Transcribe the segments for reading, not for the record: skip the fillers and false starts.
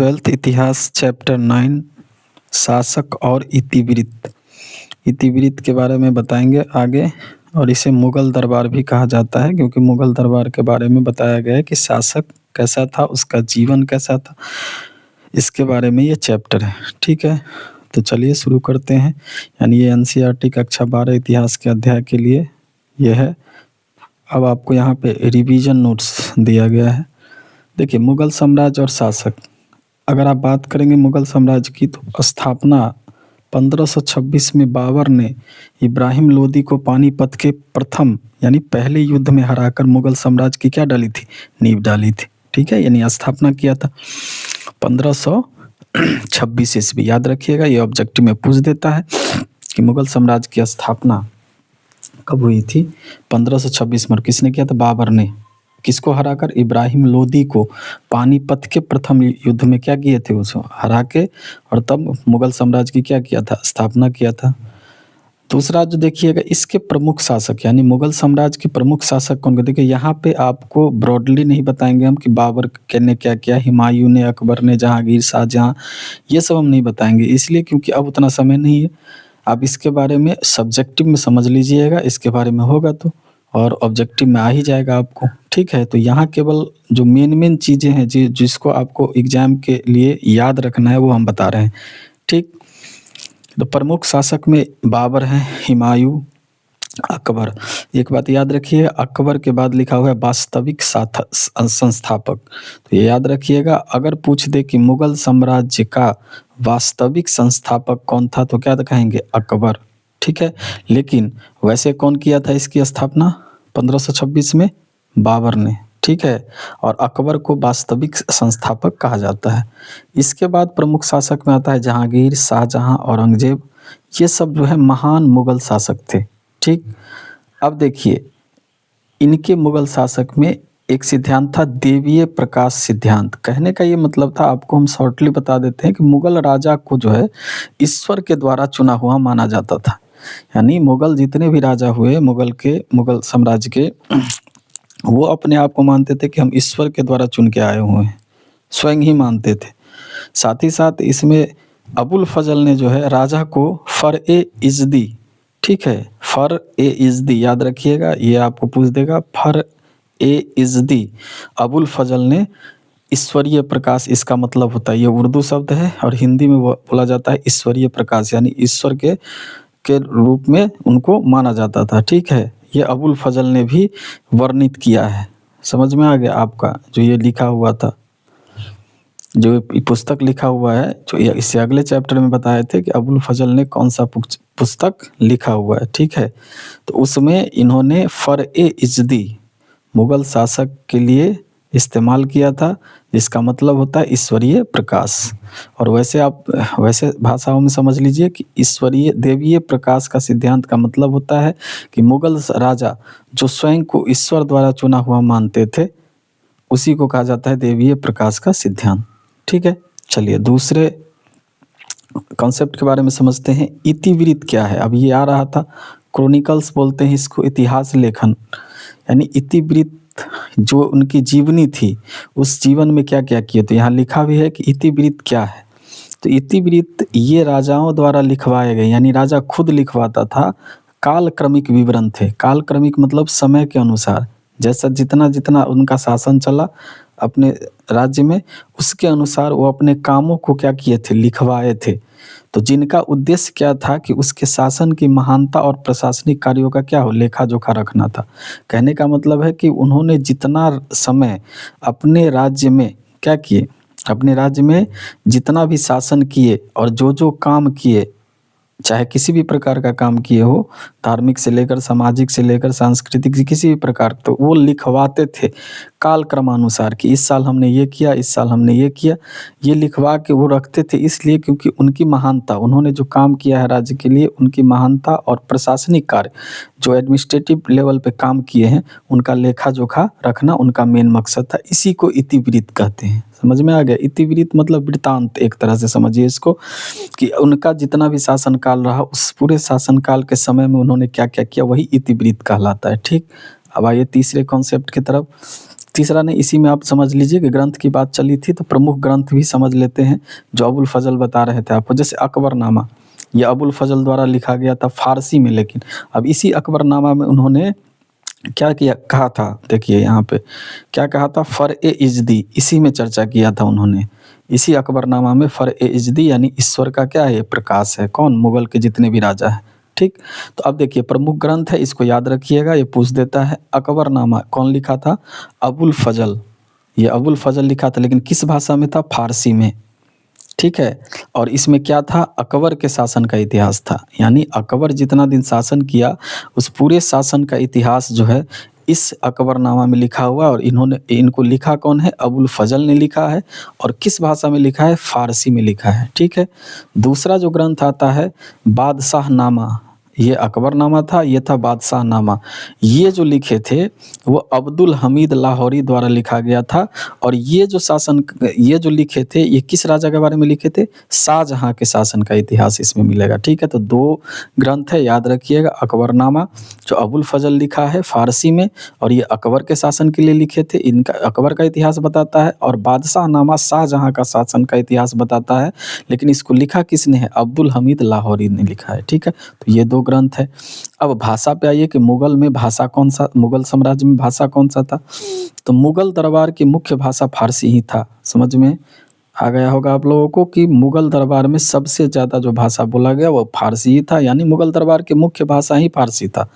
12th इतिहास chapter 9 शासक और इतिवृत्त। इतिवृत्त के बारे में बताएंगे आगे। और इसे मुगल दरबार भी कहा जाता है क्योंकि मुगल दरबार के बारे में बताया गया है कि शासक कैसा था, उसका जीवन कैसा था, इसके बारे में ये चैप्टर है। ठीक है, तो चलिए शुरू करते हैं। यानी ये एनसीईआरटी कक्षा 12 इतिहास के अध्याय के लिए ये है। अब आपको यहाँ पे रिवीजन नोट्स दिया गया है। देखिए, मुगल साम्राज्य और शासक, अगर आप बात करेंगे मुगल साम्राज्य की, तो स्थापना 1526 में बाबर ने इब्राहिम लोदी को पानीपत के प्रथम यानी पहले युद्ध में हराकर मुगल साम्राज्य की क्या डाली थी, नींव डाली थी। ठीक है, यानी स्थापना किया था 1526 ईस्वी। याद रखिएगा, ये ऑब्जेक्टिव में पूछ देता है कि मुगल साम्राज्य की स्थापना कब हुई थी, 1526 में। किसने किया था, बाबर ने। किसको हराकर, इब्राहिम लोदी को पानीपत के प्रथम युद्ध में क्या किए थे, उसको हरा के, और तब मुगल साम्राज्य की क्या किया था, स्थापना किया था। दूसरा जो देखिएगा, इसके प्रमुख शासक यानी मुगल साम्राज्य के प्रमुख शासक कौन थे। देखिए, यहाँ पे आपको ब्रॉडली नहीं बताएंगे हम कि बाबर ने क्या किया, हुमायूं ने, अकबर ने, जहांगीर, शाहजहां, ये सब हम नहीं बताएंगे, इसलिए क्योंकि अब उतना समय नहीं है। आप इसके बारे में सब्जेक्टिव में समझ लीजिएगा, इसके बारे में होगा तो, और ऑब्जेक्टिव में आ ही जाएगा आपको। ठीक है, तो यहाँ केवल जो मेन चीज़ें हैं जिसको आपको एग्जाम के लिए याद रखना है वो हम बता रहे हैं। ठीक, तो प्रमुख शासक में बाबर हैं, हुमायूं, अकबर। एक बात याद रखिए, अकबर के बाद लिखा हुआ है वास्तविक संस्थापक। तो ये याद रखिएगा, अगर पूछ दे कि मुगल साम्राज्य का वास्तविक संस्थापक कौन था तो क्या कहेंगे, अकबर। ठीक है, लेकिन वैसे कौन किया था इसकी स्थापना 1526 में, बाबर ने। ठीक है, और अकबर को वास्तविक संस्थापक कहा जाता है। इसके बाद प्रमुख शासक में आता है जहांगीर, शाहजहां, औरंगजेब। ये सब जो है महान मुगल शासक थे। ठीक, अब देखिए, इनके मुगल शासक में एक सिद्धांत था देवीय प्रकाश सिद्धांत। कहने का ये मतलब था, आपको हम शॉर्टली बता देते हैं कि मुगल राजा को जो है ईश्वर के द्वारा चुना हुआ माना जाता था। यानी मुगल जितने भी राजा हुए मुगल साम्राज्य के, वो अपने आप को मानते थे कि हम ईश्वर के द्वारा चुन के आए हुए हैं, स्वयं ही मानते थे। साथ ही साथ इसमें अबुल फजल ने जो है राजा को फर-ए-इज़्ज़दी, ठीक है, फर-ए-इज़्ज़दी याद रखिएगा, ये आपको पूछ देगा, फर-ए-इज़्ज़दी, अबुल फजल ने ईश्वरीय प्रकाश, इसका मतलब होता है, ये उर्दू शब्द है और हिंदी में बोला जाता है ईश्वरीय प्रकाश, यानी ईश्वर के रूप में उनको माना जाता था। ठीक है, ये अबुल फजल ने भी वर्णित किया है। समझ में आ गया आपका, जो ये लिखा हुआ था, जो पुस्तक लिखा हुआ है, जो इससे अगले चैप्टर में बताए थे कि अबुल फजल ने कौन सा पुस्तक लिखा हुआ है। ठीक है, तो उसमें इन्होंने फर-ए-इज़्ज़दी मुगल शासक के लिए इस्तेमाल किया था, जिसका मतलब होता है ईश्वरीय प्रकाश। और वैसे भाषाओं में समझ लीजिए कि ईश्वरीय देवीय प्रकाश का सिद्धांत का मतलब होता है कि मुगल राजा जो स्वयं को ईश्वर द्वारा चुना हुआ मानते थे, उसी को कहा जाता है देवीय प्रकाश का सिद्धांत। ठीक है, चलिए दूसरे कॉन्सेप्ट के बारे में समझते हैं। इतिवृत्त क्या है, अब ये आ रहा था, क्रॉनिकल्स बोलते हैं इसको, इतिहास लेखन। यानी इतिवृत्त जो उनकी जीवनी थी, उस जीवन में क्या क्या किए, तो यहाँ लिखा भी है कि इतिवृत्त क्या है। तो इतिवृत्त ये राजाओं द्वारा लिखवाए गए, यानी राजा खुद लिखवाता था, कालक्रमिक विवरण थे। कालक्रमिक मतलब समय के अनुसार, जैसा जितना उनका शासन चला अपने राज्य में, उसके अनुसार वो अपने कामों को क्या किए थे, लिखवाए थे। तो जिनका उद्देश्य क्या था कि उसके शासन की महानता और प्रशासनिक कार्यों का क्या हो, लेखा जोखा रखना था। कहने का मतलब है कि उन्होंने जितना समय अपने राज्य में क्या किए, अपने राज्य में जितना भी शासन किए और जो काम किए, चाहे किसी भी प्रकार का काम किए हो, धार्मिक से लेकर सामाजिक से लेकर सांस्कृतिक किसी भी प्रकार, तो वो लिखवाते थे काल क्रमानुसार कि इस साल हमने ये किया, इस साल हमने ये किया। ये लिखवा के वो रखते थे इसलिए क्योंकि उनकी महानता, उन्होंने जो काम किया है राज्य के लिए, उनकी महानता और प्रशासनिक कार्य जो एडमिनिस्ट्रेटिव लेवल पे काम किए हैं, उनका लेखा जोखा रखना उनका मेन मकसद था। इसी को इतिवृत्त कहते हैं। समझ में आ गया, इतिवृत्त मतलब वृत्तांत, एक तरह से समझिए इसको, कि उनका जितना भी शासन काल रहा, उस पूरे शासन काल के समय में उन्होंने क्या क्या किया, वही इतिवृत्त कहलाता है। ठीक, अब आइए तीसरे कॉन्सेप्ट की तरफ। तीसरा नहीं, इसी में आप समझ लीजिए कि ग्रंथ की बात चली थी तो प्रमुख ग्रंथ भी समझ लेते हैं जो अबुल फजल बता रहे थे आपको। जैसे अकबरनामा, ये अबुल फजल द्वारा लिखा गया था फारसी में, लेकिन अब इसी अकबरनामा में उन्होंने क्या किया कहा था, देखिए यहाँ पे क्या कहा था, फर-ए-इज़्दी, इसी में चर्चा किया था उन्होंने। इसी अकबरनामा में फर-ए-इज़्दी यानी ईश्वर का क्या है, प्रकाश है। कौन? मुगल के जितने भी राजा हैं, ठीक। तो अब देखिए प्रमुख ग्रंथ है, इसको याद रखिएगा, ये पूछ देता है। अकबरनामा कौन लिखा था? अबुल फजल। ये अबुल फजल लिखा था, लेकिन किस भाषा में था? फारसी में, ठीक है। और इसमें क्या था? अकबर के शासन का इतिहास था, यानी अकबर जितना दिन शासन किया उस पूरे शासन का इतिहास जो है इस अकबरनामा में लिखा हुआ है। और इनको लिखा कौन है? अबुल फजल ने लिखा है। और किस भाषा में लिखा है? फारसी में लिखा है, ठीक है। दूसरा जो ग्रंथ आता है बादशाहनामा, ये अकबरनामा था, ये था बादशाहनामा। ये जो लिखे थे वो अब्दुल हमीद लाहौरी द्वारा लिखा गया था। और ये जो लिखे थे ये किस राजा के बारे में लिखे थे? शाहजहाँ के शासन का इतिहास इसमें मिलेगा, ठीक है। तो 2 ग्रंथ है, याद रखिएगा। अकबरनामा जो अबुल फजल लिखा है फारसी में, और ये अकबर के शासन के लिए लिखे थे, इनका अकबर का इतिहास बताता है। और बादशाहनामा शाहजहाँ का शासन का इतिहास बताता है, लेकिन इसको लिखा किसने है? अब्दुल हमीद लाहौरी ने लिखा है, ठीक है। तो ये 2 ग्रंथ है। अब भाषा पे आइए कि मुगल में भाषा कौन-सा, मुगल साम्राज्य में भाषा कौन-सा था? तो मुगल दरबार की मुख्य भाषा फारसी ही था। समझ में आ गया होगा आप लोगों को कि मुगल दरबार में सबसे ज़्यादा जो भाषा बोला गया वो फारसी ही था, यानी मुगल दरबार की मुख्य भाषा ही फारसी था,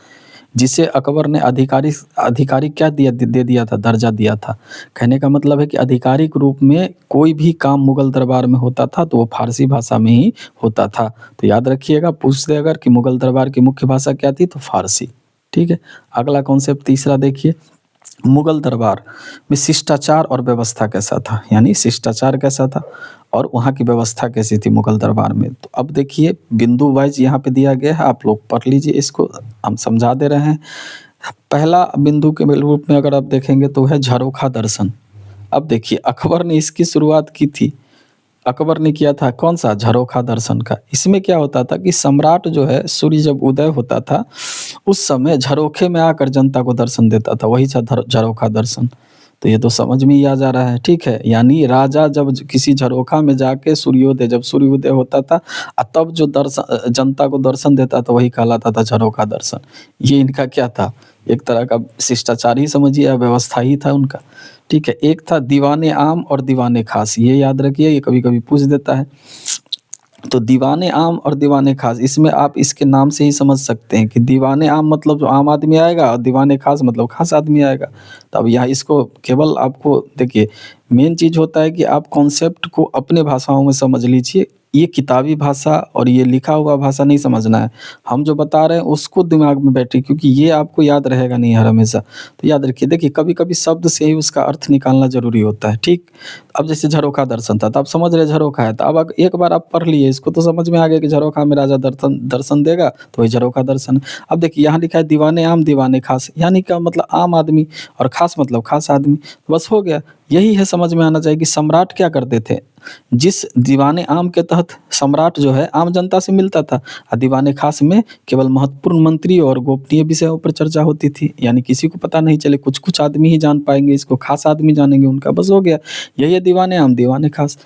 जिसे अकबर ने आधिकारिक क्या दे दिया था? दर्जा दिया था। कहने का मतलब है कि आधिकारिक रूप में कोई भी काम मुगल दरबार में होता था तो वो फारसी भाषा में ही होता था। तो याद रखिएगा, पूछ दे अगर कि मुगल दरबार की मुख्य भाषा क्या थी? तो फारसी, ठीक है। अगला कॉन्सेप्ट तीसरा देखिए, मुगल दरबार में शिष्टाचार और व्यवस्था कैसा था, यानी शिष्टाचार कैसा था और वहाँ की व्यवस्था कैसी थी मुगल दरबार में। तो अब देखिए बिंदु वाइज यहाँ पे दिया गया है, आप लोग पढ़ लीजिए, इसको हम समझा दे रहे हैं। पहला बिंदु के रूप में अगर आप देखेंगे तो है झरोखा दर्शन। अब देखिए अकबर ने इसकी शुरुआत की थी, अकबर ने किया था कौन-सा? झरोखा दर्शन का। इसमें क्या होता था कि सम्राट जो है सूर्य जब उदय होता था उस समय झरोखे में आकर जनता को दर्शन देता था, वही था झरोखा दर्शन। तो ये तो समझ में ही आ जा रहा है, ठीक है। यानी राजा जब किसी झरोखा में जाके जब सूर्योदय होता था तब जो जनता को दर्शन देता था वही कहलाता था झरोखा दर्शन। ये इनका क्या था? एक तरह का शिष्टाचार ही समझिए या व्यवस्था ही था उनका, ठीक है। एक था दीवाने आम और दीवाने खास, ये याद रखिए, ये कभी-कभी पूछ देता है। तो दीवाने आम और दीवाने खास, इसमें आप इसके नाम से ही समझ सकते हैं कि दीवाने आम मतलब जो आम आदमी आएगा और दीवाने खास मतलब खास आदमी आएगा। तो अब यहाँ इसको केवल आपको देखिए, मेन चीज़ होता है कि आप कॉन्सेप्ट को अपने भाषाओं में समझ लीजिए। ये किताबी भाषा और ये लिखा हुआ भाषा नहीं समझना है। हम जो बता रहे हैं उसको दिमाग में बैठे, क्योंकि ये आपको याद रहेगा नहीं हर हमेशा। तो याद रखिए, देखिए कभी-कभी शब्द से ही उसका अर्थ निकालना ज़रूरी होता है, ठीक? अब जैसे झरोखा दर्शन था, तो आप समझ रहे झरोखा है, तो अब एक बार आप पढ़ लिए इसको तो समझ में आ गया कि झरोखा में राजा दर्शन देगा, तो वही झरोखा दर्शन है। अब देखिए यहाँ लिखा है दीवाने आम दीवाने खास, यानी क्या मतलब? आम आदमी, और खास मतलब खास आदमी, बस हो गया। यही है, समझ में आना चाहिए कि सम्राट क्या करते थे। जिस दीवाने आम के तहत सम्राट जो है आम जनता से मिलता था, और दीवाने खास में केवल महत्वपूर्ण मंत्री और गोपनीय विषयों पर चर्चा होती थी, यानी किसी को पता नहीं चले, कुछ आदमी ही जान पाएंगे इसको, खास आदमी जानेंगे उनका, बस हो गया। यही है दीवाने आम दीवाने खास,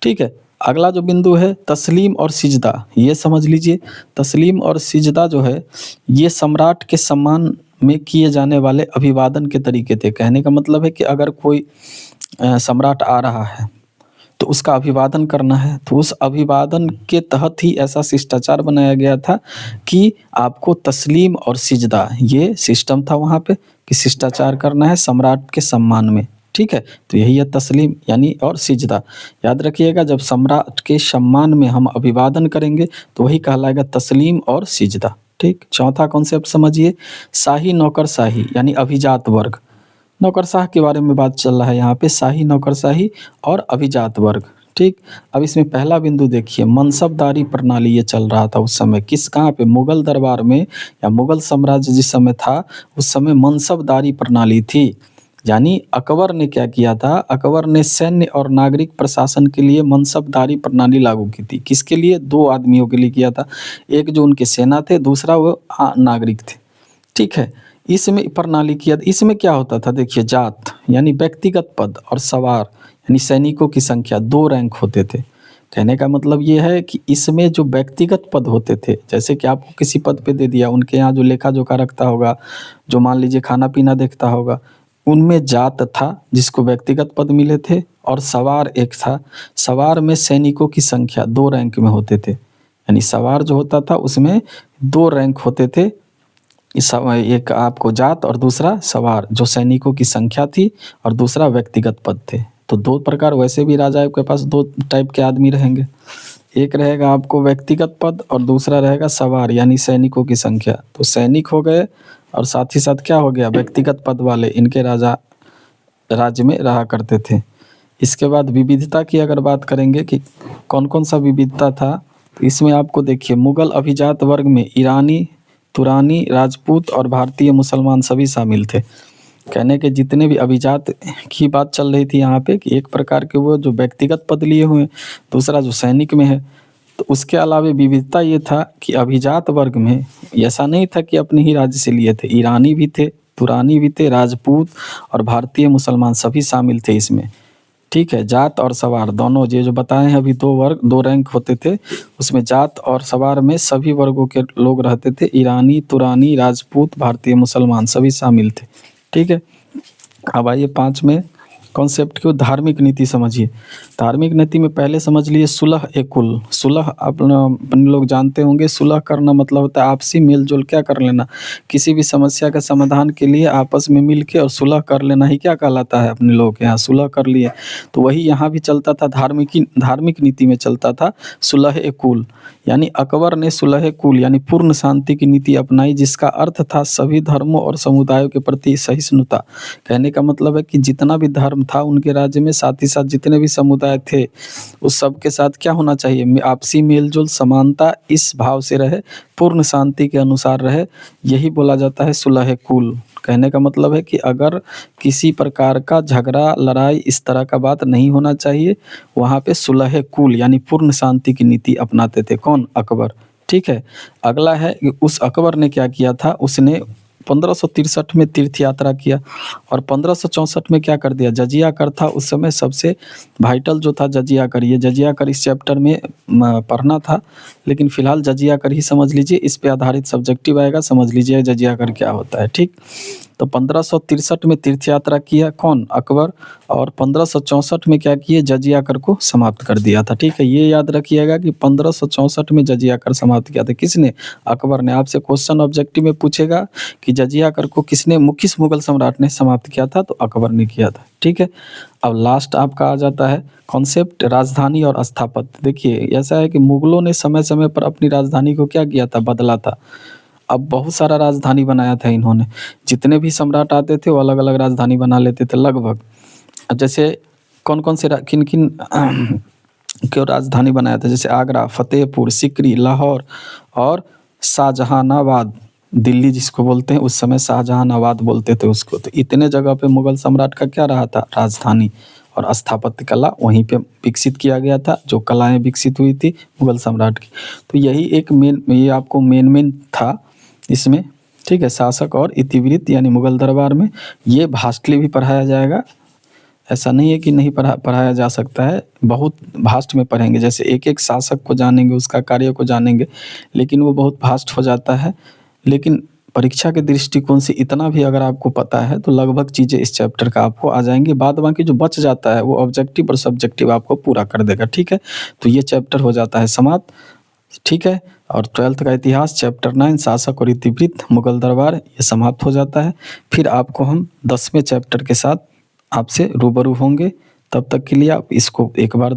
ठीक है। अगला जो बिंदु है तस्लीम और सिजदा, ये समझ लीजिए। तस्लीम और सिजदा जो है ये सम्राट के सम्मान में किए जाने वाले अभिवादन के तरीके थे। कहने का मतलब है कि अगर कोई सम्राट आ रहा है तो उसका अभिवादन करना है, तो उस अभिवादन के तहत ही ऐसा शिष्टाचार बनाया गया था कि आपको तस्लीम और सिजदा, ये सिस्टम था वहाँ पे कि शिष्टाचार करना है सम्राट के सम्मान में, ठीक है। तो यही है तस्लीम यानी और सिजदा। याद रखिएगा, जब सम्राट के सम्मान में हम अभिवादन करेंगे तो वही कहलाएगा तस्लीम और सिजदा, ठीक। चौथा कॉन्सेप्ट समझिए, शाही नौकरशाही यानी अभिजात वर्ग। नौकरशाह के बारे में बात चल रहा है यहाँ पे, शाही नौकरशाही और अभिजात वर्ग, ठीक। अब इसमें पहला बिंदु देखिए, मनसबदारी प्रणाली ये चल रहा था उस समय, कहाँ पे? मुगल दरबार में, या मुगल साम्राज्य जिस समय था उस समय मनसबदारी प्रणाली थी। यानी अकबर ने क्या किया था? अकबर ने सैन्य और नागरिक प्रशासन के लिए मनसबदारी प्रणाली लागू की थी। किसके लिए? 2 आदमियों के लिए किया था, एक जो उनके सेना थे, दूसरा वो नागरिक थे, ठीक है। इसमें प्रणाली किया, इसमें क्या होता था देखिए, जात यानी व्यक्तिगत पद और सवार यानी सैनिकों की संख्या 2 रैंक होते थे। कहने का मतलब ये है कि इसमें जो व्यक्तिगत पद होते थे, जैसे कि आपको किसी पद पे दे दिया, उनके यहाँ जो लेखा-जोखा रखता होगा, जो मान लीजिए खाना-पीना देखता होगा, उनमें जात था जिसको व्यक्तिगत पद मिले थे, और सवार एक था। सवार में सैनिकों की संख्या 2 रैंक में होते थे। यानी सवार जो होता था उसमें 2 रैंक होते थे। एक आपको जात और दूसरा सवार, जो सैनिकों की संख्या थी, और दूसरा व्यक्तिगत पद थे। तो 2 प्रकार, वैसे भी राजा के पास 2 टाइप के आदमी रहेंगे। एक रहेगा आपको व्यक्तिगत पद और दूसरा रहेगा सवार यानी सैनिकों की संख्या। तो सैनिक हो गए और साथ ही साथ क्या हो गया, व्यक्तिगत पद वाले, इनके राजा राज्य में रहा करते थे। इसके बाद विविधता की अगर बात करेंगे कि कौन-कौन सा विविधता था, तो इसमें आपको देखिए मुगल अभिजात वर्ग में ईरानी, तुरानी, राजपूत और भारतीय मुसलमान सभी शामिल थे। कहने के जितने भी अभिजात की बात चल रही थी यहाँ पे, कि एक प्रकार के वो जो व्यक्तिगत पद लिए हुए हैं, दूसरा जो सैनिक में है। तो उसके अलावा विविधता ये था कि अभिजात वर्ग में ऐसा नहीं था कि अपने ही राज्य से लिए थे, ईरानी भी थे, तुरानी भी थे, राजपूत और भारतीय मुसलमान सभी शामिल थे इसमें। ठीक है, जात और सवार दोनों, ये जो बताए हैं अभी 2 वर्ग 2 रैंक होते थे, उसमें जात और सवार में सभी वर्गों के लोग रहते थे। ईरानी, तुरानी, राजपूत, भारतीय मुसलमान सभी शामिल थे। ठीक है, अब आइए 5 में कॉन्सेप्ट की धार्मिक नीति समझिए। धार्मिक नीति में पहले समझ लिए सुलह ए कुल। सुलह अपन लोग जानते होंगे, सुलह करना मतलब होता है आपसी मेल-जोल क्या कर लेना, किसी भी समस्या का समाधान के लिए आपस में मिल के और सुलह कर लेना ही क्या कहलाता है, अपने लोग के यहाँ सुलह कर लिए। तो वही यहाँ भी चलता था, धार्मिक नीति में चलता था सुलह ए कुल। यानी अकबर ने सुलह ए कुल यानी पूर्ण शांति की नीति अपनाई, जिसका अर्थ था सभी धर्मों और समुदायों के प्रति सहिष्णुता। कहने का मतलब है कि जितना भी धर्म था उनके राज्य में, साथ ही साथ जितने भी समुदाय थे, उस सब के साथ क्या होना चाहिए, आपसी मेल-जोल, समानता, इस भाव से रहे, पूर्ण शांति के अनुसार रहे। यही बोला जाता है सुलह ए कुल। कहने का मतलब है कि अगर किसी प्रकार का झगड़ा, लड़ाई, इस तरह का बात नहीं होना चाहिए, वहाँ पे सुलह ए कुल यानी पूर्ण शांति की नीति अपनाते थे। कौन? अकबर। ठीक है, अगला है कि उस अकबर ने क्या किया था, उसने 1563 में तीर्थ यात्रा किया और 1564 में क्या कर दिया, जजिया कर था उस समय सबसे वाइटल जो था जजिया कर। ये जजिया कर इस चैप्टर में पढ़ना था, लेकिन फिलहाल जजिया कर ही समझ लीजिए, इस पे आधारित सब्जेक्टिव आएगा, समझ लीजिए जजिया कर क्या होता है। ठीक, तो 1563 में तीर्थ यात्रा किया कौन? अकबर। और 1564 में क्या किए, जजिया कर को समाप्त कर दिया था। ठीक है, ये याद रखिएगा कि 1564 में जजिया कर समाप्त किया था। किसने? अकबर ने। आपसे क्वेश्चन ऑब्जेक्टिव में पूछेगा कि जजिया कर को किस मुगल सम्राट ने समाप्त किया था, तो अकबर ने किया था। ठीक है, अब लास्ट आपका आ जाता है कॉन्सेप्ट राजधानी और स्थापत्य। देखिए ऐसा है कि मुगलों ने समय समय पर अपनी राजधानी को क्या किया था, बदला था। अब बहुत सारा राजधानी बनाया था इन्होंने, जितने भी सम्राट आते थे वो अलग अलग राजधानी बना लेते थे लगभग। अब जैसे कौन कौन से किन किन क्यों राजधानी बनाया था, जैसे आगरा, फतेहपुर सिकरी, लाहौर और शाहजहानाबाद। दिल्ली जिसको बोलते हैं, उस समय शाहजहानाबाद बोलते थे उसको। तो इतने जगह पे मुगल सम्राट का क्या रहा था, राजधानी। और स्थापत्य कला वहीं पे विकसित किया गया था, जो कलाएं विकसित हुई थी मुगल सम्राट की। तो यही एक मेन, ये आपको मेन था इसमें। ठीक है, शासक और इतिवृत्त यानी मुगल दरबार में ये भास्टली भी पढ़ाया जाएगा। ऐसा नहीं है कि नहीं पढ़ाया जा सकता है, बहुत भास्ट में पढ़ेंगे। जैसे एक एक शासक को जानेंगे, उसका कार्य को जानेंगे, लेकिन वो बहुत भास्ट हो जाता है। लेकिन परीक्षा के दृष्टिकोण से इतना भी अगर आपको पता है तो लगभग चीज़ें इस चैप्टर का आपको आ जाएंगी। बाद बाकी जो बच जाता है वो ऑब्जेक्टिव और सब्जेक्टिव आपको पूरा कर देगा। ठीक है, तो ये चैप्टर हो जाता है समाप्त। ठीक है, और 12th का इतिहास चैप्टर 9 शासक और इतिवृत्त मुगल दरबार ये समाप्त हो जाता है। फिर आपको हम 10वें चैप्टर के साथ आपसे रूबरू होंगे। तब तक के लिए आप इसको एक बार